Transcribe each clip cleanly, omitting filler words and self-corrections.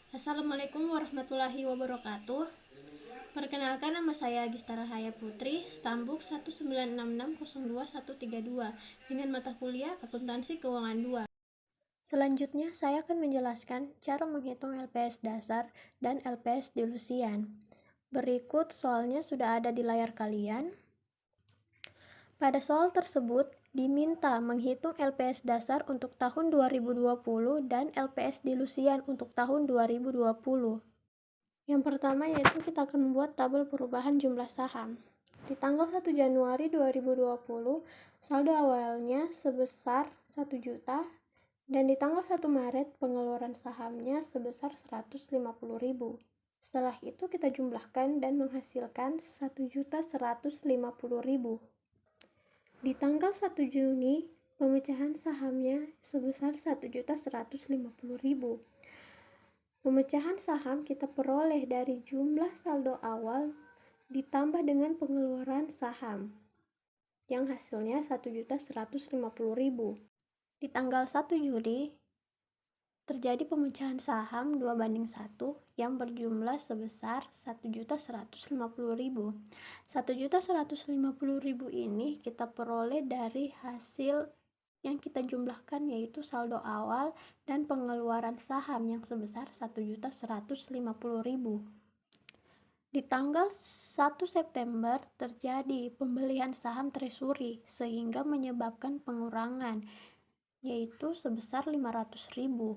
Assalamualaikum warahmatullahi wabarakatuh. Perkenalkan, nama saya Gista Rahaya Putri, Stambuk 196602132 dengan mata kuliah Akuntansi Keuangan 2. Selanjutnya saya akan menjelaskan cara menghitung LPS dasar dan LPS dilusian. Berikut soalnya sudah ada di layar kalian. Pada soal tersebut, diminta menghitung LPS dasar untuk tahun 2020 dan LPS dilusian untuk tahun 2020. Yang pertama yaitu kita akan membuat tabel perubahan jumlah saham. Di tanggal 1 Januari 2020, saldo awalnya sebesar 1 juta dan di tanggal 1 Maret pengeluaran sahamnya sebesar 150.000. Setelah itu kita jumlahkan dan menghasilkan 1.150.000. Di tanggal 1 Juni, pemecahan sahamnya sebesar 1.150.000. Pemecahan saham kita peroleh dari jumlah saldo awal ditambah dengan pengeluaran saham, yang hasilnya 1.150.000. Di tanggal 1 Juli, terjadi pemecahan saham 2:1 yang berjumlah sebesar 1.150.000. 1.150.000 ini kita peroleh dari hasil yang kita jumlahkan, yaitu saldo awal dan pengeluaran saham yang sebesar 1.150.000. Di tanggal 1 September terjadi pembelian saham treasury sehingga menyebabkan pengurangan, yaitu sebesar 500.000.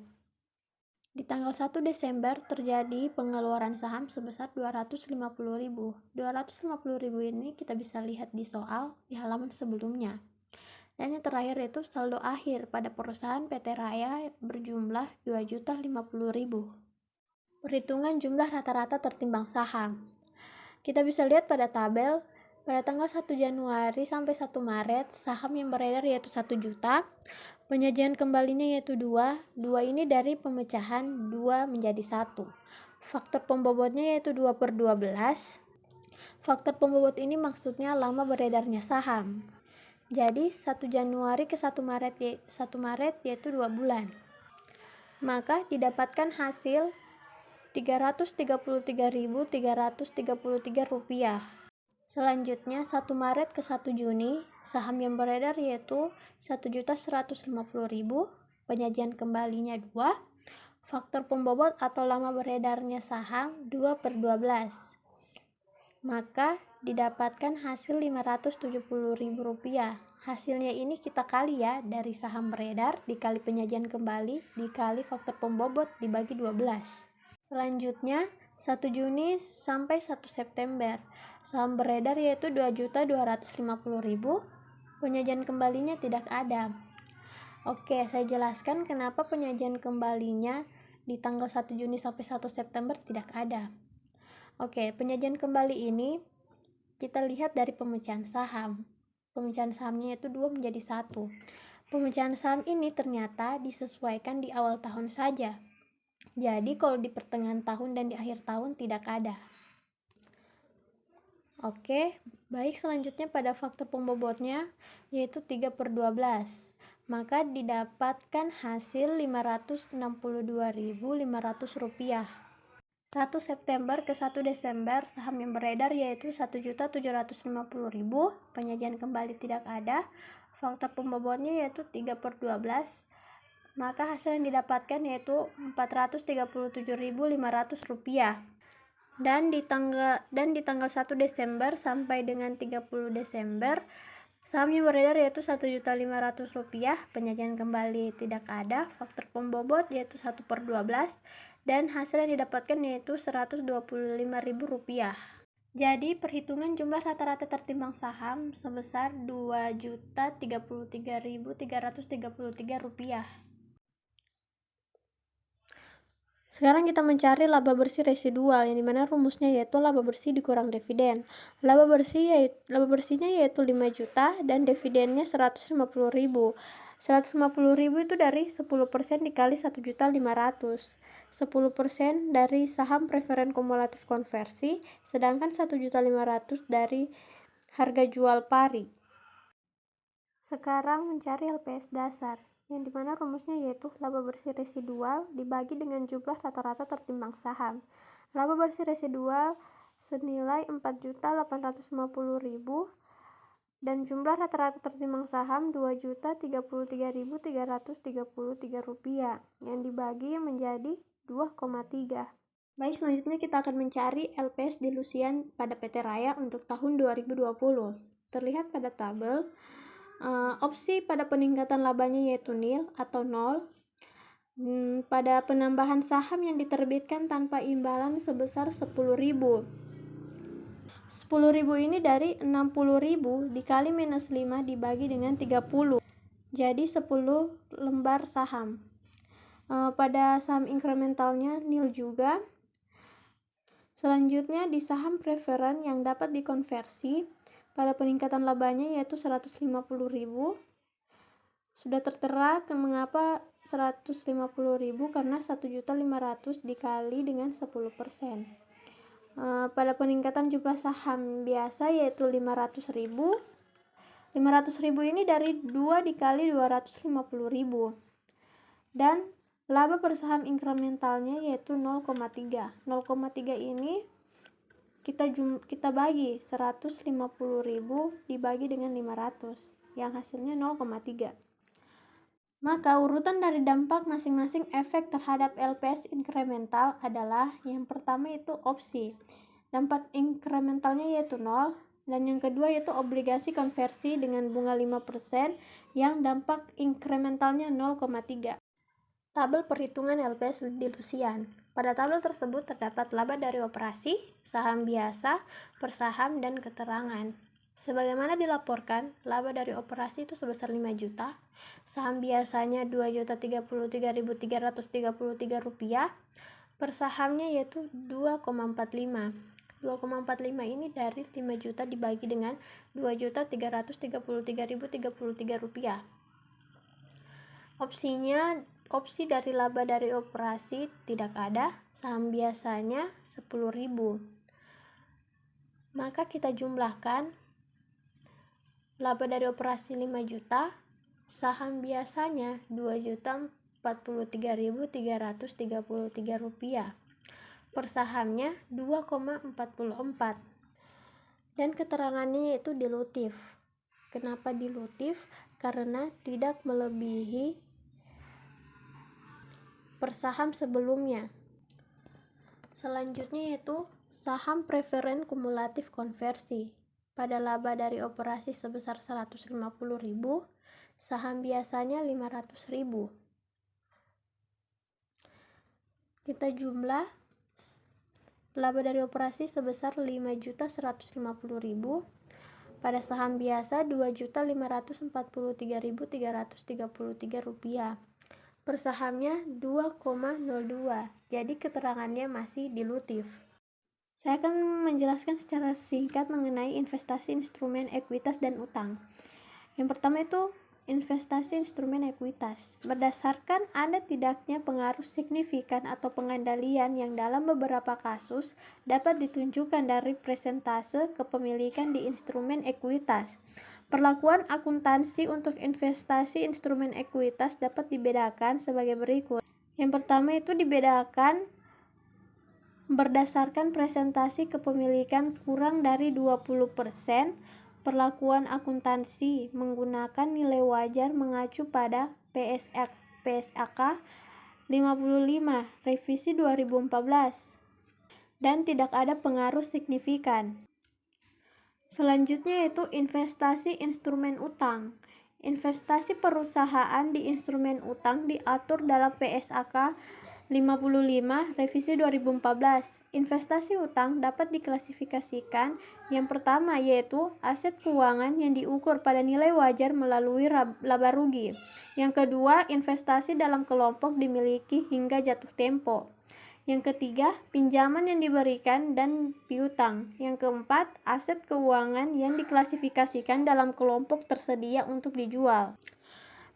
Di tanggal 1 Desember terjadi pengeluaran saham sebesar 250.000. 250.000 ini kita bisa lihat di soal di halaman sebelumnya. Dan yang terakhir itu saldo akhir pada perusahaan PT Raya berjumlah 2.050.000. Perhitungan jumlah rata-rata tertimbang saham. Kita bisa lihat pada tabel, pada tanggal 1 Januari sampai 1 Maret, saham yang beredar yaitu 1 juta. Penyajian kembalinya yaitu 2 ini dari pemecahan 2 menjadi 1. Faktor pembobotnya yaitu 2/12. Faktor pembobot ini maksudnya lama beredarnya saham. Jadi 1 Januari ke 1 Maret yaitu 2 bulan. Maka didapatkan hasil Rp333.333. Selanjutnya 1 Maret ke 1 Juni, saham yang beredar yaitu 1.150.000, penyajian kembalinya 2, faktor pembobot atau lama beredarnya saham 2/12. Maka didapatkan hasil Rp570.000. Hasilnya ini kita kali ya, dari saham beredar dikali penyajian kembali dikali faktor pembobot dibagi 12. Selanjutnya 1 Juni sampai 1 September, saham beredar yaitu 2.250.000, penyajian kembalinya tidak ada. Oke, saya jelaskan kenapa penyajian kembalinya di tanggal 1 Juni sampai 1 September tidak ada. Oke, penyajian kembali ini kita lihat dari pemecahan saham. Pemecahan sahamnya yaitu 2 menjadi 1. Pemecahan saham ini ternyata disesuaikan di awal tahun saja. Jadi kalau di pertengahan tahun dan di akhir tahun tidak ada. Oke, baik, selanjutnya pada faktor pembobotnya yaitu 3/12. Maka didapatkan hasil Rp562.500. 1 September ke 1 Desember, saham yang beredar yaitu 1.750.000, penyajian kembali tidak ada, faktor pembobotnya yaitu 3/12, maka hasil yang didapatkan yaitu Rp437.500. Dan di tanggal 1 Desember sampai dengan 30 Desember, saham yang beredar yaitu Rp1.500.000, penyajian kembali tidak ada, faktor pembobot yaitu 1/12, dan hasil yang didapatkan yaitu Rp125.000. Jadi perhitungan jumlah rata-rata tertimbang saham sebesar Rp2.033.333. Sekarang kita mencari laba bersih residual, yang dimana rumusnya yaitu laba bersih dikurang dividen. Laba bersihnya yaitu 5 juta dan dividennya 150.000. 150.000 itu dari 10% dikali 1.500.000. 10% dari saham preferen kumulatif konversi, sedangkan 1.500.000 dari harga jual pari. Sekarang mencari LPS dasar, yang dimana rumusnya yaitu laba bersih residual dibagi dengan jumlah rata-rata tertimbang saham. Laba bersih residual senilai 4.850.000 dan jumlah rata-rata tertimbang saham Rp2.033.333 yang dibagi menjadi 2,3. Baik, selanjutnya kita akan mencari LPS di Lusian pada PT Raya untuk tahun 2020. Terlihat pada tabel, opsi pada peningkatan labanya yaitu nil atau 0. Pada penambahan saham yang diterbitkan tanpa imbalan sebesar 10.000. 10.000 ini dari 60.000 dikali minus 5 dibagi dengan 30. Jadi 10 lembar saham. Pada saham incrementalnya nil juga. Selanjutnya di saham preferen yang dapat dikonversi pada peningkatan labanya yaitu 150.000. Sudah tertera mengapa 150.000 karena 1.500.000 dikali dengan 10%. Pada peningkatan jumlah saham biasa yaitu 500.000. 500.000 ini dari 2 dikali 250.000. Dan laba per saham incrementalnya yaitu 0,3. 0,3 ini kita bagi 150.000 dibagi dengan 500 yang hasilnya 0,3. Maka urutan dari dampak masing-masing efek terhadap LPS incremental adalah yang pertama itu opsi. Dampak incrementalnya yaitu 0 dan yang kedua yaitu obligasi konversi dengan bunga 5% yang dampak incrementalnya 0,3. Tabel perhitungan LPS di Lusian. Pada tabel tersebut terdapat laba dari operasi, saham biasa, per saham, dan keterangan. Sebagaimana dilaporkan, laba dari operasi itu sebesar 5 juta, saham biasanya Rp2.033.333, per sahamnya yaitu 2,45. 2,45 ini dari 5 juta dibagi dengan Rp2.333.033. Opsi dari laba dari operasi tidak ada, saham biasanya 10.000. Maka kita jumlahkan laba dari operasi 5 juta, saham biasanya Rp2.043.333. Per sahamnya 2,44. Dan keterangannya yaitu dilutif. Kenapa dilutif? Karena tidak melebihi per saham sebelumnya. Selanjutnya yaitu saham preferen kumulatif konversi. Pada laba dari operasi sebesar 150.000, saham biasanya 500.000. Kita jumlah laba dari operasi sebesar 5.150.000 pada saham biasa Rp2.543.333. Per sahamnya 2,02. Jadi keterangannya masih dilutif. Saya akan menjelaskan secara singkat mengenai investasi instrumen ekuitas dan utang. Yang pertama itu investasi instrumen ekuitas. Berdasarkan ada tidaknya pengaruh signifikan atau pengendalian yang dalam beberapa kasus dapat ditunjukkan dari persentase kepemilikan di instrumen ekuitas. Perlakuan akuntansi untuk investasi instrumen ekuitas dapat dibedakan sebagai berikut. Yang pertama itu dibedakan berdasarkan presentasi kepemilikan kurang dari 20%. Perlakuan akuntansi menggunakan nilai wajar mengacu pada PSAK 55 revisi 2014 dan tidak ada pengaruh signifikan. Selanjutnya yaitu investasi instrumen utang. Investasi perusahaan di instrumen utang diatur dalam PSAK 55 revisi 2014. Investasi utang dapat diklasifikasikan yang pertama yaitu aset keuangan yang diukur pada nilai wajar melalui laba rugi. Yang kedua, investasi dalam kelompok dimiliki hingga jatuh tempo. Yang ketiga, pinjaman yang diberikan dan piutang. Yang keempat, aset keuangan yang diklasifikasikan dalam kelompok tersedia untuk dijual.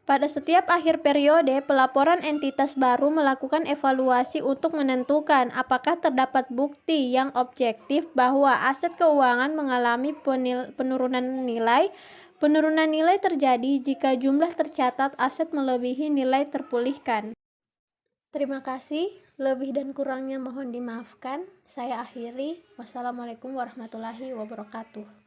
Pada setiap akhir periode, pelaporan entitas baru melakukan evaluasi untuk menentukan apakah terdapat bukti yang objektif bahwa aset keuangan mengalami penurunan nilai, Penurunan nilai terjadi jika jumlah tercatat aset melebihi nilai terpulihkan. Terima kasih, lebih dan kurangnya mohon dimaafkan. Saya akhiri. Wassalamualaikum warahmatullahi wabarakatuh.